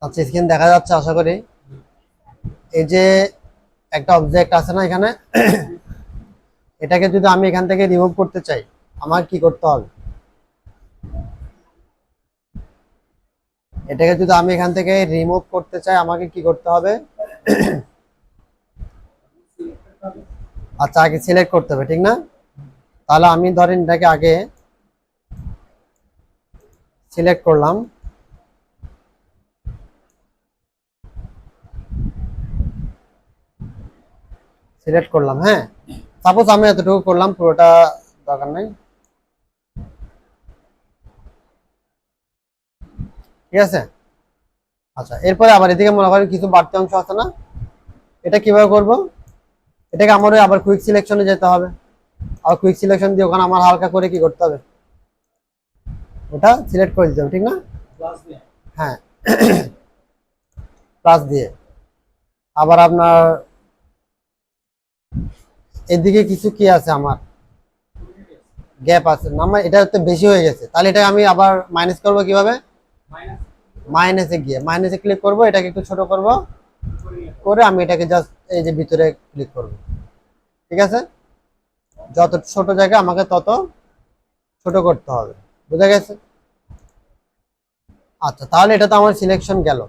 আচ্ছা, স্ক্রিন দেখা যাচ্ছে আশা করি। এই যে একটা অবজেক্ট আছে না এখানে, এটাকে যদি আমি এখান থেকে রিমুভ করতে চাই, আমার কি করতে হবে? এটাকে যদি আমি এখান থেকে রিমুভ করতে চাই আমাকে কি করতে হবে? আচ্ছা, আগে সিলেক্ট করতে হবে, ঠিক না? তাহলে আমি ধরেন এটাকে আগে সিলেক্ট করলাম, হ্যাঁ। সাপোজ আমি এতটুকু করলাম, পুরোটা দরকার নাই, ঠিক আছে। আচ্ছা, এরপরে আবার এদিকে মনে করেন কিছু বাড়তি অংশ আছে না, এটা কিভাবে করব? এটাকে আমার আবার কুইক সিলেকশনে যেতে হবে, আর কুইক সিলেকশন দিয়ে ওখানে আমার হালকা করে কি করতে হবে, ওটা সিলেক্ট করে দিতে হবে, ঠিক না? হ্যাঁ, প্লাস দিয়ে আবার আপনার এদিকে কিছু কি আছে, আমার গ্যাপ আছে না, আমার এটা তো বেশি হয়ে গেছে, তাহলে এটা আমি আবার মাইনাস করব কিভাবে? মাইনাসে গিয়ে মাইনাসে ক্লিক করব, এটাকে একটু ছোট করব, করে আমি এটাকে জাস্ট এই যে ভিতরে ক্লিক করব, ঠিক আছে। যত ছোট জায়গা আমাকে তত ছোট করতে হবে, বুঝা গেছে? আচ্ছা, তাহলে এটা তো আমার সিলেকশন গেল,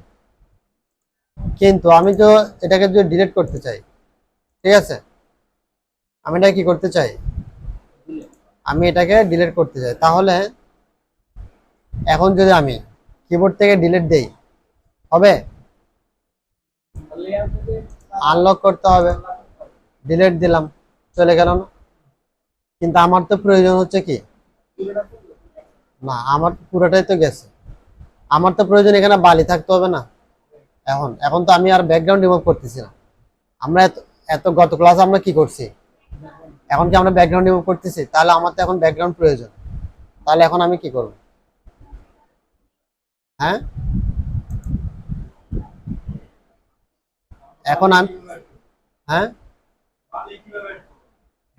কিন্তু আমি তো এটাকে যদি ডিলিট করতে চাই, ঠিক আছে, আমি এটা কি করতে চাই? আমি এটাকে ডিলিট করতে চাই, তাহলে এখন যদি আমি কিবোর্ড থেকে ডিলিট দেই, হবে? আনলক করতে হবে, ডিলিট দিলাম, চলে গেল না? কিন্তু আমার তো প্রয়োজন হচ্ছে কি, না আমার পুরোটাই তো গেছে, আমার তো প্রয়োজন এখানে বালি থাকতে হবে না। এখন এখন তো আমি আর ব্যাকগ্রাউন্ড রিমুভ করতেছি না। আমরা এত এত গত ক্লাসে আমরা কি করছি, এখন কি আমরা ব্যাকগ্রাউন্ড রিমুভ করতেছি? তাহলে আমার তো এখন ব্যাকগ্রাউন্ড প্রয়োজন, তাহলে এখন আমি কি করব? হ্যাঁ, এখন আমি, হ্যাঁ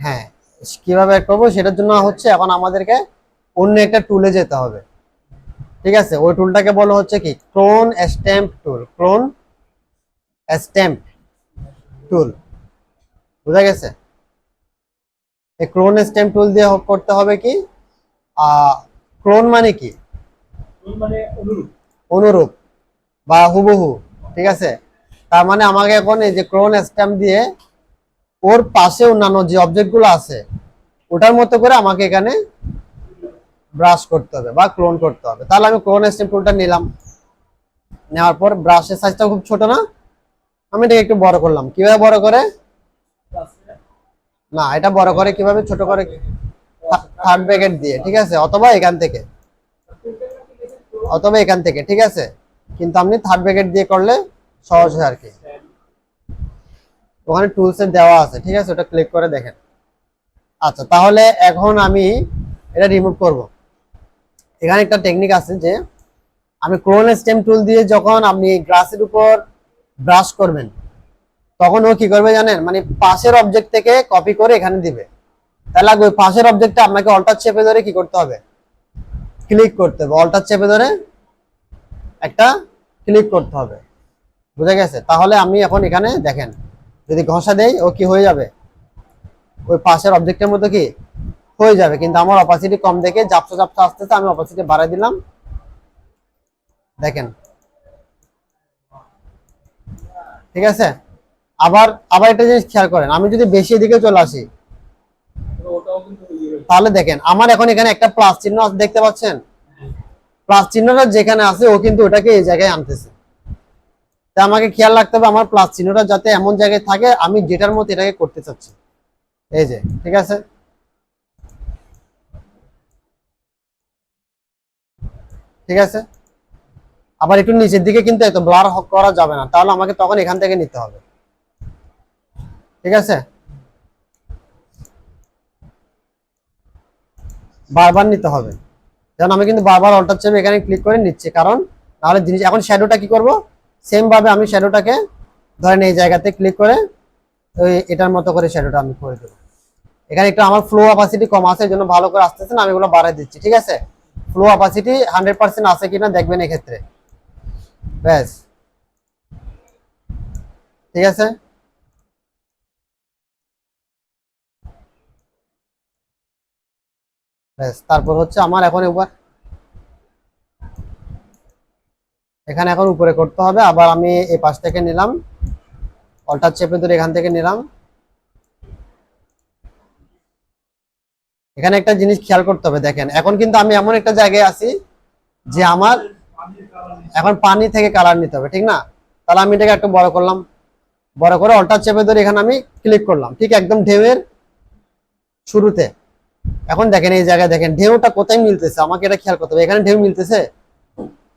হ্যাঁ, কিভাবে অ্যাড করবো সেটার জন্য হচ্ছে এখন আমাদেরকে অন্য একটা টুলে যেতে হবে, ঠিক আছে। ওই টুলটাকে বলা হচ্ছে কি, ক্লোন স্ট্যাম্প টুল, ক্লোন স্ট্যাম্প টুল, বুঝা গেছে? এই ক্লোন স্ট্যাম্প টুল দিয়ে করতে হবে কি, ক্লোন মানে কি, অনুরূপ বা হুবহু, ঠিক আছে। তার মানে আমাকে এখন এই যে ক্লোন স্ট্যাম্প দিয়ে ওর পাশে অন্যান্য যে অবজেক্ট গুলো আছে ওটার মতো করে আমাকে এখানে ব্রাশ করতে হবে বা ক্লোন করতে হবে। তাহলে আমি ক্লোন স্ট্যাম্প টুলটা নিলাম, নেওয়ার পর ব্রাশের সাইজটা খুব ছোট না, আমি এটাকে একটু বড় করলাম। কিভাবে বড় করে? না, এটা বড় করে কিভাবে, ছোট করে, থার্ড ব্র্যাকেট দিয়ে, ঠিক আছে, অথবা এখান থেকে, ঠিক আছে। কিন্তু আপনি থার্ড ব্র্যাকেট দিয়ে করলে সহজ হয় আর কি। ওখানে টুলসে দেওয়া আছে, ঠিক আছে, ওটা ক্লিক করে দেখেন। আচ্ছা, তাহলে এখন আমি এটা রিমুভ করব। এখানে একটা টেকনিক আছে যে আমি ক্লোন স্টেম টুল দিয়ে যখন আপনি গ্লাসের উপর ব্রাশ করবেন তখন ও কি করবে জানেন, মানে পাশের অবজেক্ট থেকে কপি করে এখানে দিবে। তাহলে ওই পাশের অবজেক্টটা আপনাকে অল্টার চেপে ধরে কি করতে হবে, ক্লিক করতে হবে, অল্টার চেপে ধরে একটা ক্লিক করতে হবে, বুঝা গেছে? তাহলে আমি এখন এখানে দেখেন যদি ঘষা দেই ও কি হয়ে যাবে, ওই পাশের অবজেক্টের মতো কি হয়ে যাবে। কিন্তু আমার অপাসিটি কম দেখে ঝাপসা ঝাপসা আসতেছে, আমি অপাসিটি বাড়াই দিলাম, দেখেন, ঠিক আছে। আবার আবার একটা জিনিস খেয়াল করেন, আমি যদি বেশি দিকে চলে আসি তাহলে দেখেন আমার এখন এখানে একটা প্লাস চিহ্ন দেখতে পাচ্ছেন, প্লাস চিহ্নটা যেখানে আছে ও কিন্তু ওটাকে এই জায়গায় আনতেছে। তা আমাকে খেয়াল রাখতে হবে আমার প্লাস চিহ্নটা যাতে এমন জায়গায় থাকে আমি যেটার মতো এটাকে করতে চাচ্ছি, এই যে, ঠিক আছে, ঠিক আছে। আবার একটু নিচের দিকে কিন্তু এত ব্লার করা যাবে না, তাহলে আমাকে তখন এখান থেকে নিতে হবে, ঠিক আছে, বারবার নিতে হবে। যেমন আমি কিন্তু বারবার অল্টার চেপে এখানে ক্লিক করে নিচ্ছি, কারণ নাহলে জিনিস, এখন শ্যাডোটা কি করব, সেম ভাবে আমি শ্যাডোটাকে ধরেন এই জায়গাতে ক্লিক করে ওই এটার মতো করে শ্যাডোটা আমি করে দেবো। এখানে একটু আমার ফ্লো অ্যাপাসিটি কম আছে, এই জন্য ভালো করে আসতেছে না, আমি এগুলো বাড়াই দিচ্ছি, ঠিক আছে। ফ্লো অ্যাপাসিটি 100% আছে কিনা দেখবেন এক্ষেত্রে, ব্যাস, ঠিক আছে। ব্যাস, তারপর হচ্ছে আমার এখন এখানে এখন উপরে করতে হবে। আবার আমি এই পাশ থেকে নিলাম, অল্টার চেপে ধরে এখান থেকে নিলাম। এখানে একটা জিনিস খেয়াল করতে হবে, দেখেন এখন কিন্তু আমি এমন একটা জায়গায় আছি যে আমার এখন পানি থেকে কালার নিতে হবে, ঠিক না? তাহলে আমি এটাকে একটু বড় করলাম, বড় করে অল্টার চেপে ধরে এখানে আমি ক্লিক করলাম, ঠিক একদম ঢেউয়ের শুরুতে। এখন দেখেন এই জায়গায় দেখেন ঢেউটা কোথায় মিলতেছে, আমাকে এটা খেয়াল করতে হবে। এখানে ঢেউ মিলতেছে,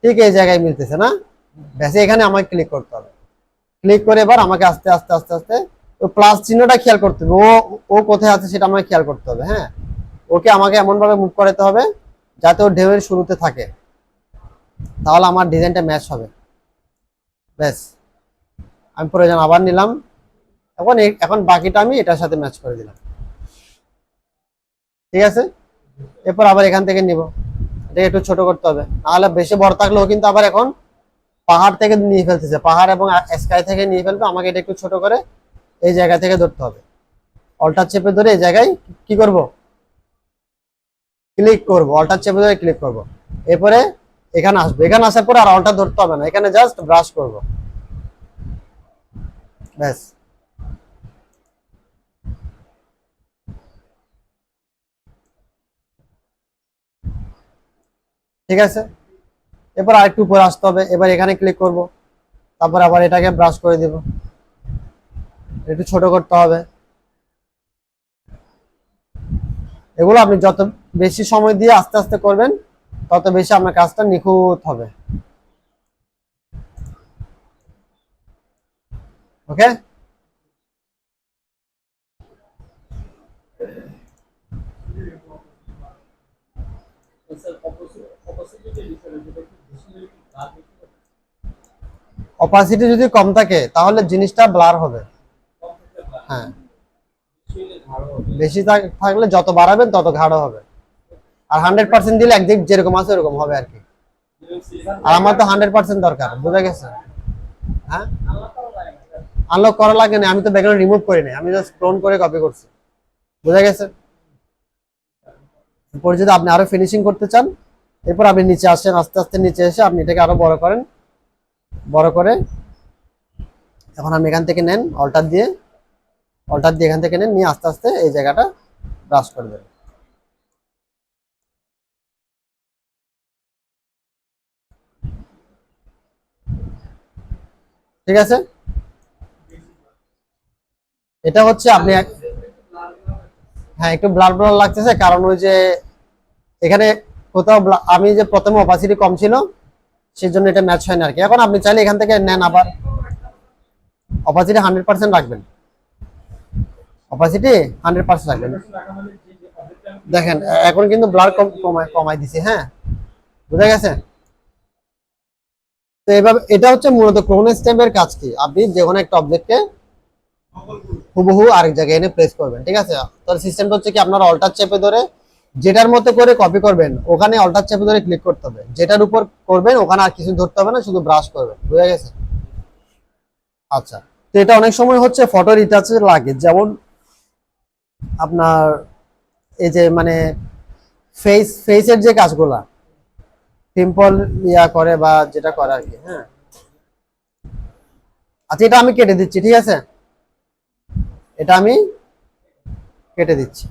ঠিক এই জায়গায় মিলতেছে না? ব্যাস, এখানে আমাকে ক্লিক করতে হবে। ক্লিক করে এবার আমাকে আস্তে আস্তে আস্তে আস্তে ওই প্লাস চিহ্নটা খেয়াল করতে হবে, ও ও কোথায় আছে সেটা আমাকে খেয়াল করতে হবে। হ্যাঁ, ওকে আমাকে এমন ভাবে মুভ করাতে হবে যাতে ও ঢেউয়ের শুরুতে থাকে, তাহলে আমার ডিজাইনটা ম্যাচ হবে। ব্যাস, আমি প্রয়োজন আবার নিলাম। এখন এখন বাকিটা আমি এটার সাথে ম্যাচ করে দিলাম, ঠিক আছে। এরপর আবার এখান থেকে নিব, এটাকে একটু ছোট করতে হবে, নাহলে বেশি বড় থাকলেও কিন্তু আবার এখন পাহাড় থেকে নিয়ে ফেলতেছে, পাহাড় এবং স্কাই থেকে নিয়ে ফেলবে। আমাকে এটা একটু ছোট করে এই জায়গা থেকে ধরতে হবে। অল্টার চেপে ধরে এই জায়গায় কি করব, ক্লিক করব, অল্টার চেপে ধরে ক্লিক করব। এরপরে এখানে আসবে, এখানে আসার পর আর অল্টার ধরতে হবে না, এখানে জাস্ট ব্রাশ করব। ব্যাস, ঠিক আছে। এরপর আরেকটু উপরে আসতে হবে, এবার এখানে ক্লিক করব, তারপর আবার এটাকে ব্রাশ করে দিব, একটু ছোট করতে হবে। এগুলো আপনি যত বেশি সময় দিয়ে আস্তে আস্তে করবেন, তত বেশি আপনার কাজটা নিখুঁত হবে। ওকে, অপাসিটি যদি কম থাকে তাহলে জিনিসটা ব্লার হবে। হ্যাঁ, বেশি থাকলে যত বাড়াবেন তত গাঢ় হবে। আর 100% দিলে একদিক যেরকম আছে ওরকম হবে আর কি। আর আমার তো 100% দরকার, বুঝা গেছে? হ্যাঁ, আনলক করা লাগে না, আমি তো ব্যাকগ্রাউন্ড রিমুভ করি নাই, আমি জাস্ট ক্লোন করে কপি করছি, বুঝা গেছে? এরপর যদি আপনি আরো ফিনিশিং করতে চান, এরপর আপনি নিচে আসেন, আস্তে আস্তে নিচে এসে আপনি এটাকে আরো বড় করেন, বড় করে এখন আপনি এখান থেকে নেন অল্টার দিয়ে এখান থেকে নেন, নিয়ে আস্তে আস্তে এই জায়গাটা ব্রাশ করে দেবেন। ঠিক আছে, এটা হচ্ছে আপনি হ্যাঁ একটু ব্লার ব্লার লাগতেছে, কারণ ওই যে এখানে কোথাও আমি যে প্রথমে অপাসিটি কম ছিল সেই জন্য এটা ম্যাচ হয় না আর কি। এখন আপনি চাইলে এখান থেকে নেন, আবার অপাসিটি 100% রাখবেন, অপাসিটি 100% রাখবেন। দেখেন এখন কিন্তু ব্লার কমাই দিছি, হ্যাঁ, বুঝা গেছে? তো এভাবে এটা হচ্ছে মূলত ক্রোন স্ট্যাম্পের কাজ কি, আপনি যে কোনো একটা অবজেক্টকে হুবহু আরেক জায়গায় এনে প্লেস করবেন, ঠিক আছে। তো সিস্টেমটা হচ্ছে কি, আপনারা অল্টার চেপে ধরে যেটার মতো করে কপি করবেন ওখানে অল্টার চেপে ধরে ক্লিক করতে হবে, যেটার উপর করবেন ওখানে আর কিছু ধরতে হবে না, শুধু ব্রাশ করবেন, বুঝা গেছে? আচ্ছা, তো এটা অনেক সময় হচ্ছে ফটো রিটাচে লাগে, যেমন আপনার এই যে মানে ফেসের যে কাজগুলা সিম্পল ইয়া করে বা যেটা করে আর কি। হ্যাঁ, আচ্ছা, এটা আমি কেটে দিচ্ছি, ঠিক আছে, এটা আমি কেটে দিচ্ছি।